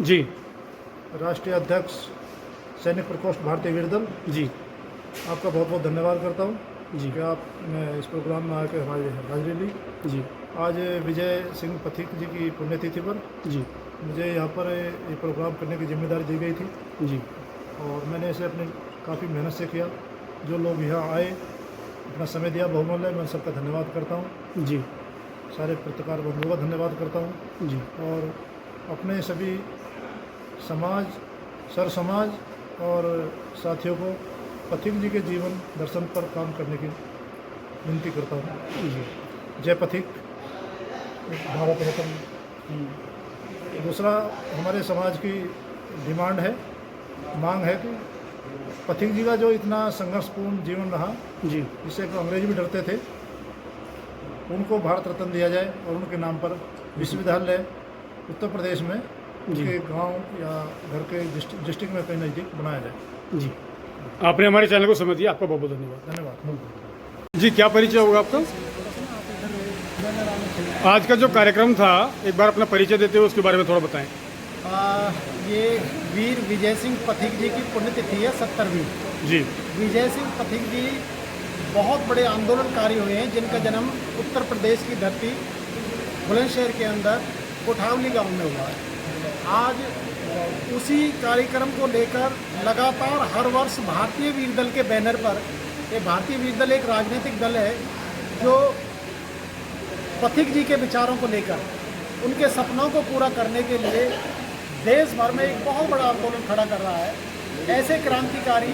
जी राष्ट्रीय अध्यक्ष सैनिक प्रकोष्ठ भारतीय वीर दल, जी आपका बहुत बहुत धन्यवाद करता हूँ जी कि आपने इस प्रोग्राम में आकर हमारी हाजिरी ली। जी आज विजय सिंह पथिक जी की पुण्यतिथि पर जी मुझे यहाँ पर ये प्रोग्राम करने की जिम्मेदारी दी गई थी जी और मैंने इसे अपने काफ़ी मेहनत से किया। जो लोग यहाँ आए, अपना समय दिया बहुमूल्य, मैं सबका धन्यवाद करता हूँ। जी सारे पत्रकार बंधुओं का धन्यवाद करता हूँ जी और अपने सभी समाज, सर समाज और साथियों को पथिक जी के जीवन दर्शन पर काम करने की विनती करता हूँ। जी जय पथिक, भारत रत्न। दूसरा, हमारे समाज की डिमांड है, मांग है कि पथिक जी का जो इतना संघर्षपूर्ण जीवन रहा, जी जिससे कि अंग्रेज भी डरते थे, उनको भारत रत्न दिया जाए और उनके नाम पर विश्वविद्यालय उत्तर प्रदेश में उनके गांव या घर के डिस्ट्रिक्ट में कहीं नज़दीक बनाया जाए। जी आपने हमारे चैनल को समय दिया, आपका बहुत बहुत धन्यवाद। धन्यवाद। जी क्या परिचय होगा आपका? आज का जो कार्यक्रम था, एक बार अपना परिचय देते हुए उसके बारे में थोड़ा बताएं। ये वीर विजय सिंह पथिक जी की पुण्यतिथि है 70वीं। जी विजय सिंह पथिक जी बहुत बड़े आंदोलनकारी हुए हैं, जिनका जन्म उत्तर प्रदेश की धरती बुलंदशहर के अंदर कोठावली गांव में हुआ है। आज उसी कार्यक्रम को लेकर लगातार हर वर्ष भारतीय वीर दल के बैनर पर, ये भारतीय वीर दल एक राजनीतिक दल है जो पथिक जी के विचारों को लेकर, उनके सपनों को पूरा करने के लिए देश भर में एक बहुत बड़ा आंदोलन खड़ा कर रहा है। ऐसे क्रांतिकारी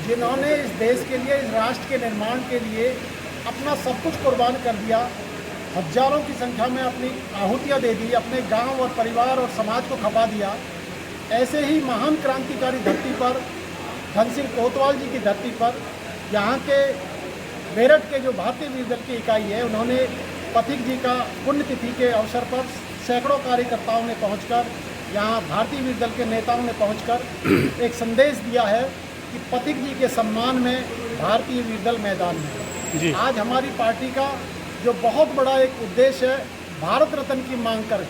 जिन्होंने इस देश के लिए, इस राष्ट्र के निर्माण के लिए अपना सब कुछ कुर्बान कर दिया, हजारों की संख्या में अपनी आहुतियाँ दे दी, अपने गांव और परिवार और समाज को खपा दिया। ऐसे ही महान क्रांतिकारी धरती पर, धन सिंह कोतवाल जी की धरती पर, यहाँ के मेरठ के जो भारतीय वीर दल की इकाई है, उन्होंने पथिक जी का पुण्यतिथि के अवसर पर सैकड़ों कार्यकर्ताओं ने पहुंचकर, यहाँ भारतीय वीर दल के नेताओं ने पहुंचकर एक संदेश दिया है कि पथिक जी के सम्मान में भारतीय वीर दल मैदान में है। आज हमारी पार्टी का जो बहुत बड़ा एक उद्देश्य है, भारत रत्न की मांग कर,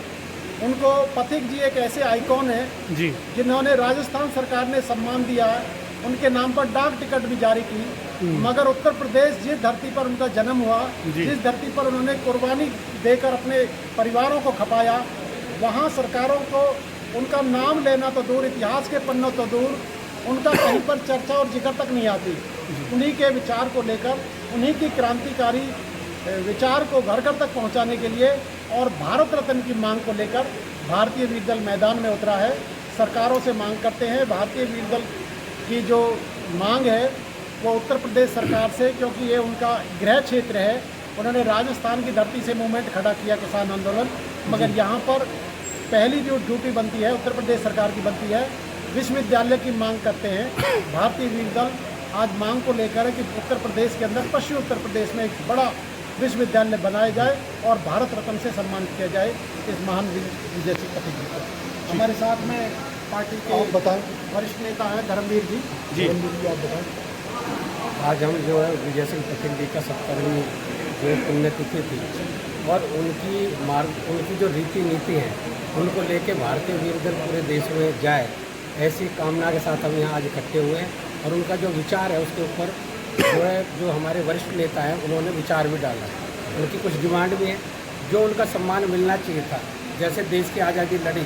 उनको पथिक जी एक ऐसे आइकॉन है जी जिन्होंने राजस्थान सरकार ने सम्मान दिया है, उनके नाम पर डाक टिकट भी जारी की, मगर उत्तर प्रदेश जिस धरती पर उनका जन्म हुआ, जिस धरती पर उन्होंने कुर्बानी देकर अपने परिवारों को खपाया, वहाँ सरकारों को उनका नाम लेना तो दूर, इतिहास के पन्नों तो दूर, उनका कहीं पर चर्चा और जिक्र तक नहीं आती। उन्हीं के विचार को लेकर, उन्हीं की क्रांतिकारी विचार को घर घर तक पहुंचाने के लिए और भारत रत्न की मांग को लेकर भारतीय वीर दल मैदान में उतरा है। सरकारों से मांग करते हैं, भारतीय वीर दल की जो मांग है वो उत्तर प्रदेश सरकार से, क्योंकि ये उनका गृह क्षेत्र है, उन्होंने राजस्थान की धरती से मूवमेंट खड़ा किया, किसान आंदोलन, मगर यहाँ पर पहली जो ड्यूटी बनती है उत्तर प्रदेश सरकार की बनती है, विश्वविद्यालय की मांग करते हैं। भारतीय वीर दल आज मांग को लेकर है कि उत्तर प्रदेश के अंदर, पश्चिमी उत्तर प्रदेश में एक बड़ा विश्वविद्यालय बनाया जाए और भारत रत्न से सम्मान किया जाए इस महान विजय सिंह पथिक जी को। हमारे साथ में पार्टी के वरिष्ठ नेता हैं धर्मवीर जी। धर्मवीर जी, आप बताएं। आज हम जो है विजय सिंह पथिक जी का 70वीं जो पुण्यतिथि थी और उनकी जो रीति नीति है उनको लेके भारतीय वीर दल पूरे देश में जाए, ऐसी कामना के साथ हम यहाँ आज इकट्ठे हुए हैं। और उनका जो विचार है उसके ऊपर जो है, जो हमारे वरिष्ठ नेता हैं उन्होंने विचार भी डाला, उनकी कुछ डिमांड भी है जो उनका सम्मान मिलना चाहिए था। जैसे देश की आज़ादी लड़ी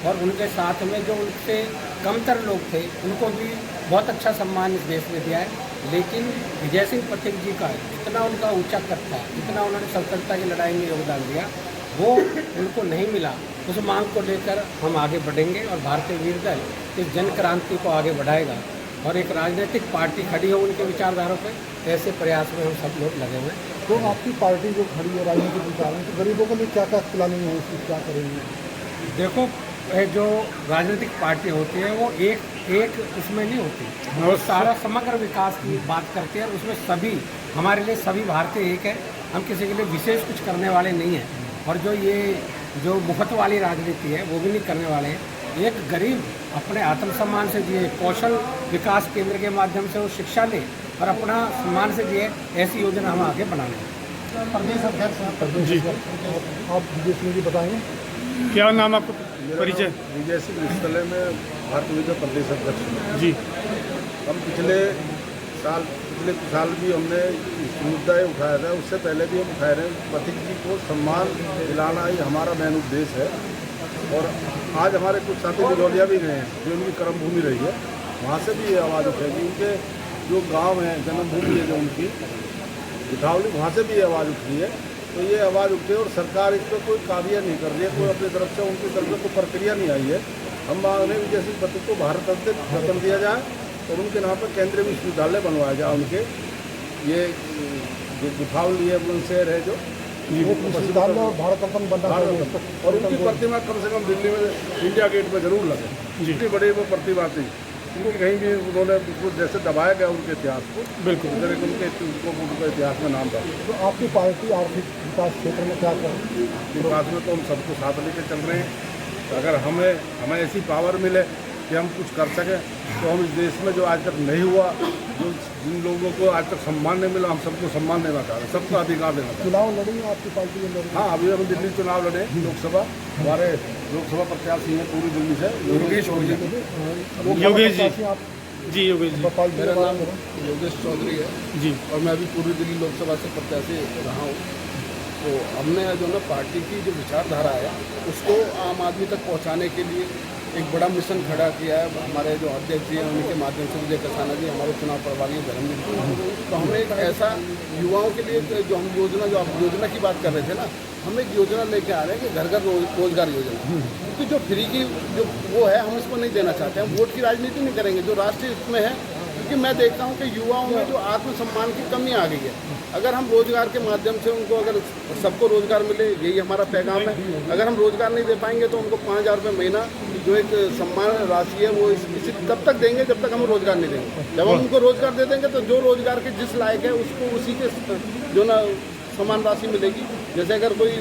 और उनके साथ में जो उनसे कमतर लोग थे उनको भी बहुत अच्छा सम्मान इस देश में दिया है, लेकिन विजय सिंह पथिक जी का जितना उनका ऊंचा कद था, जितना उन्होंने स्वतंत्रता की लड़ाई में योगदान दिया, वो उनको नहीं मिला। उस मांग को लेकर हम आगे बढ़ेंगे और भारतीय वीर दल इस जन क्रांति को आगे बढ़ाएगा और एक राजनीतिक पार्टी खड़ी हो उनके विचारधारों पर, ऐसे प्रयास में हम सब लोग लगे हुए हैं। तो आपकी पार्टी जो खड़ी है राजनीतिक विचार में, तो गरीबों के लिए क्या क्या प्लानिंग है, उसकी क्या करेंगे? देखो, जो राजनीतिक पार्टी होती है वो एक उसमें नहीं होती, वो सारा समग्र विकास की बात करती है। उसमें सभी, हमारे लिए सभी भारतीय एक है, हम किसी के लिए विशेष कुछ करने वाले नहीं हैं। और जो मुफ्त वाली राजनीति है वो भी नहीं करने वाले हैं। एक गरीब अपने आत्मसम्मान से जिए, कौशल विकास केंद्र के माध्यम से वो शिक्षा ले और अपना सम्मान से जिए, ऐसी योजना हम आगे बनाने हैं। प्रदेश अध्यक्ष आप विजय सिंह जी बताएंगे। क्या नाम आपका, परिचय? विजय सिंह विश्वविद्यालय में भारत विद्या प्रदेश अध्यक्ष हूं। जी। हम पिछले साल भी हमने इस मुद्दा उठाया था, उससे पहले भी हम उठाए रहे। पथिक जी को सम्मान दिलाना ही हमारा मेन उद्देश्य है। और आज हमारे कुछ साथी बिजौलिया भी गए हैं, जो उनकी कर्मभूमि रही है, वहाँ से भी ये आवाज़ उठेगी। उनके जो गांव है, जन्मभूमि है जो उनकी बिठावली, वहाँ से भी ये आवाज़ उठ रही है। तो ये आवाज़ उठे और सरकार इस पर कोई कार्य नहीं कर रही है, कोई अपनी तरफ से उनकी तरफ से कोई प्रक्रिया नहीं आई है। हम मांग रहे हैं विजय सिंह पथिक को भारत रत्न रत्न दिया जाए और उनके नाम पर केंद्रीय विश्वविद्यालय बनवाया जाए। उनके ये जो बिठावली है बुलंदशहर है जो विश्वविद्यालय और भारत रत्न बनना चाहिए। और उनकी प्रतिमा कम से कम दिल्ली में इंडिया गेट पर जरूर लगे। इतनी बड़ी वो प्रतिमा थी, क्योंकि कहीं भी उन्होंने उसको जैसे दबाया गया उनके इतिहास को, बिल्कुल उनके इतिहास में नाम था। तो आपकी पार्टी आर्थिक विकास क्षेत्र में क्या कर विकास में तो हम सबको साथ लेकर चल रहे हैं। अगर हमें ऐसी पावर मिले कि हम कुछ कर सकें, तो हम इस देश में जो आज तक नहीं हुआ, जो जिन लोगों को आज तक सम्मान नहीं मिला, हम सबको सम्मान देना चाह रहे हैं, सबको अधिकार देना चाह रहे हैं। चुनाव लड़ेंगे आपकी पार्टी में? हाँ, अभी हम दिल्ली चुनाव लड़े लोकसभा। हमारे लोकसभा प्रत्याशी हैं पूरी दिल्ली से, योगेश चौधरी। योगेश जी। जी योगेश जी। मेरा नाम योगेश चौधरी है जी। और मैं अभी पूरी दिल्ली लोकसभा से प्रत्याशी रहा हूँ। तो हमने जो ना पार्टी की जो विचारधारा है उसको आम आदमी तक पहुँचाने के लिए एक बड़ा मिशन खड़ा किया है। हमारे जो अध्यक्ष जी हैं उनके माध्यम से विजय कसाना जी हमारे चुनाव प्रभारी धर्मवीर जी, तो हमें एक ऐसा युवाओं के लिए जो हम आप योजना की बात कर रहे थे ना, हम एक योजना लेके आ रहे हैं कि घर घर रोजगार योजना। क्योंकि जो फ्री की जो वो है, हम इसको नहीं देना चाहते। हम वोट की राजनीति नहीं करेंगे, जो राष्ट्रीय हित में है। क्योंकि मैं देखता हूँ कि युवाओं में जो आत्मसम्मान की कमी आ गई है। अगर हम रोजगार के माध्यम से उनको, अगर सबको रोजगार मिले, यही हमारा पैगाम है। अगर हम रोजगार नहीं दे पाएंगे तो उनको 5,000 रुपये महीना जो एक सम्मान राशि है वो इसी तब तक देंगे जब तक हम रोजगार नहीं देंगे। जब हम उनको रोजगार दे देंगे तो जो रोजगार के जिस लायक है उसको उसी के जो ना समान राशि मिलेगी। जैसे अगर कोई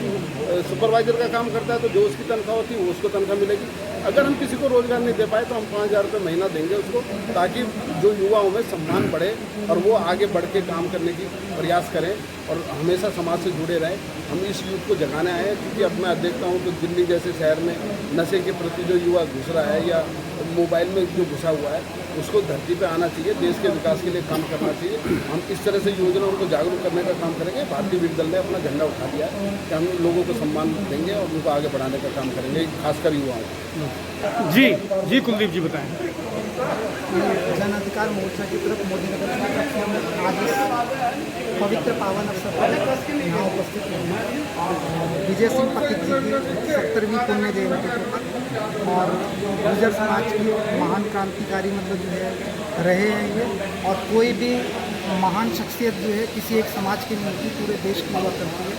सुपरवाइजर का काम करता है तो जो उसकी तनख्वाह होती है वो उसको तनख्वाह मिलेगी। अगर हम किसी को रोजगार नहीं दे पाए तो हम 5,000 रुपये महीना देंगे उसको, ताकि जो युवाओं में सम्मान बढ़े और वो आगे बढ़ के काम करने की प्रयास करें और हमेशा समाज से जुड़े रहें। हम इस यूथ को जगाने आए हैं, क्योंकि अब मैं देखता हूँ कि दिल्ली जैसे शहर में नशे के प्रति जो युवा घुस रहा है या मोबाइल में जो घुसा हुआ है, उसको धरती पे आना चाहिए, देश के विकास के लिए काम करना चाहिए। हम इस तरह से योजना उनको जागरूक करने का काम करेंगे। भारतीय विद्यालय ने अपना झंडा उठा दिया है कि हम लोगों को सम्मान देंगे और उनको आगे बढ़ाने का काम करेंगे, खासकर युवाओं को। जी कुलदीप जी बताएं। जन अधिकार मोर्चा की तरफ मोदी नगर की तरफ से हम आज इस पवित्र पावन अवसर पर यहाँ उपस्थित हैं विजय सिंह पथिक जी की 70वीं पुण्य जयंती पर। और गुर्जर समाज की महान क्रांतिकारी मतलब जो है रहे हैं ये, और कोई भी महान शख्सियत जो है किसी एक समाज की नहीं होती, पूरे देश की हुआ करती है।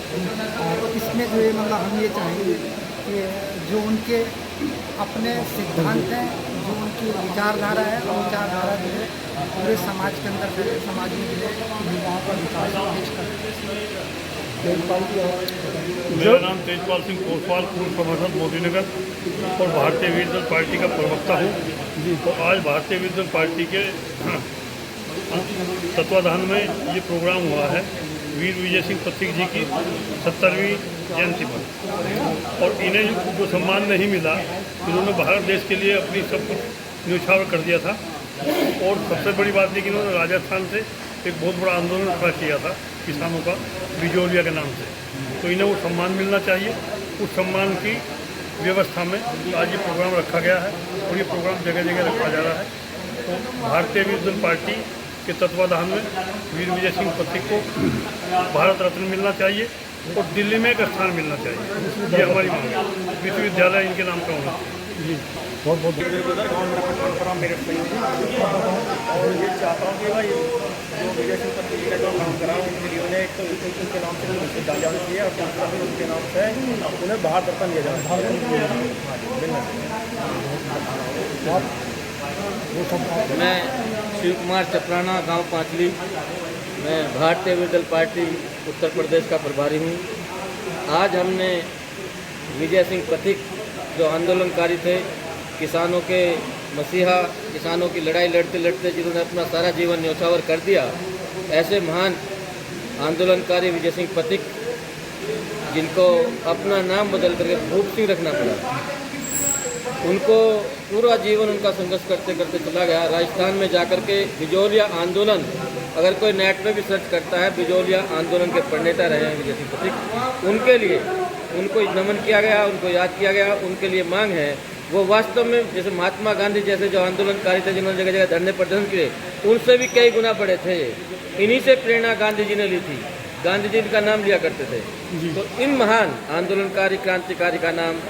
और इसमें जो है मतलब हम ये चाहेंगे कि जो उनके अपने सिद्धांत हैं, जो उनकी विचारधारा है, वो विचारधारा जो है पूरे समाज के अंदर जो है, समाज में जो है युवाओं का विकास पेश करते हैं। मेरा नाम तेजपाल सिंह कोतवाल, पूर्व प्रबंधक मोदी नगर और भारतीय विद्यार्थी दल पार्टी का प्रवक्ता हूँ। तो आज भारतीय विद्यार्थी दल पार्टी के तत्वाधान में ये प्रोग्राम हुआ है वीर विजय सिंह पथिक जी की 70वीं जयंती पर। और इन्हें जो सम्मान नहीं मिला, इन्होंने भारत देश के लिए अपनी सब कुछ न्यौछावर कर दिया था। और सबसे बड़ी बात है कि इन्होंने राजस्थान से एक बहुत बड़ा आंदोलन खड़ा किया था किसानों का, बिजौलिया के नाम से। तो इन्हें वो सम्मान मिलना चाहिए। उस सम्मान की व्यवस्था में आज ये प्रोग्राम रखा गया है और ये प्रोग्राम जगह जगह रखा जा रहा है। तो भारतीय विद्यार्थी दल पार्टी के तत्वाधान में वीर विजय सिंह पथिक को भारत रत्न मिलना चाहिए और दिल्ली में एक स्थान मिलना चाहिए, ये हमारी मांग है। विश्वविद्यालय इनके नाम का होना चाहिए। जी बहुत बहुत मेरे और ये चाहता हूँ कि भाई जो विजय सिंह पथिक जी का जो नाम करा उन्होंने एक तो उनके नाम से विश्वविद्यालय किया और दूसरा भी उनके नाम से उन्हें भारत रत्न दिया जाए। मैं शिव कुमार चपराना, गांव पांचली। मैं भारतीय विद्यार्थी दल पार्टी उत्तर प्रदेश का प्रभारी हूं। आज हमने विजय सिंह पथिक जो आंदोलनकारी थे, किसानों के मसीहा, किसानों की लड़ाई लड़ते लड़ते जिन्होंने अपना सारा जीवन न्यौछावर कर दिया, ऐसे महान आंदोलनकारी विजय सिंह पथिक जिनको अपना नाम बदल करके भूप सिंह रखना पड़ा। उनको पूरा जीवन उनका संघर्ष करते करते चला गया। राजस्थान में जाकर के बिजोलिया आंदोलन, अगर कोई नेट पे भी सर्च करता है, बिजोलिया आंदोलन के प्रणेता रहे हैं विजय सिंह पथिक। उनके लिए उनको नमन किया गया, उनको याद किया गया। उनके लिए मांग है वो वास्तव में जैसे महात्मा गांधी जैसे जो आंदोलनकारी थे जिन्होंने जगह जगह धरने प्रदर्शन किए, उनसे भी कई गुना बड़े थे। इन्हीं से प्रेरणा गांधी जी ने ली थी। गांधी जी का नाम लिया करते थे। तो इन महान आंदोलनकारी क्रांतिकारी का नाम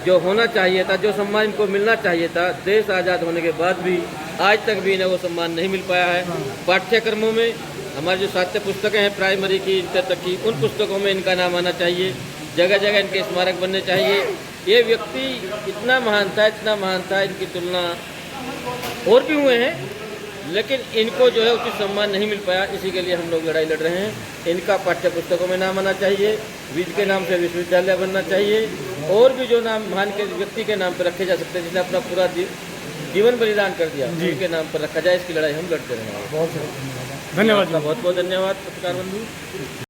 जो होना चाहिए था, जो सम्मान इनको मिलना चाहिए था, देश आज़ाद होने के बाद भी आज तक भी इन्हें वो सम्मान नहीं मिल पाया है। पाठ्यक्रमों में हमारी जो साहित्य पुस्तकें हैं प्राइमरी की इंटर तक की, उन पुस्तकों में इनका नाम आना चाहिए। जगह जगह इनके स्मारक बनने चाहिए। ये व्यक्ति इतना महान था, इनकी तुलना और भी हुए हैं, लेकिन इनको जो है उचित सम्मान नहीं मिल पाया। इसी के लिए हम लोग लड़ाई लड़ रहे हैं। इनका पाठ्य पुस्तकों में नाम आना चाहिए, बीज के नाम से विश्वविद्यालय बनना चाहिए, और भी जो नाम महान के व्यक्ति के नाम पर रखे जा सकते हैं, जिसने अपना पूरा जीवन बलिदान कर दिया, उनके नाम पर रखा जाए। इसकी लड़ाई हम लड़ते रहेंगे। धन्यवाद। बहुत बहुत धन्यवाद पत्रकार बंधु।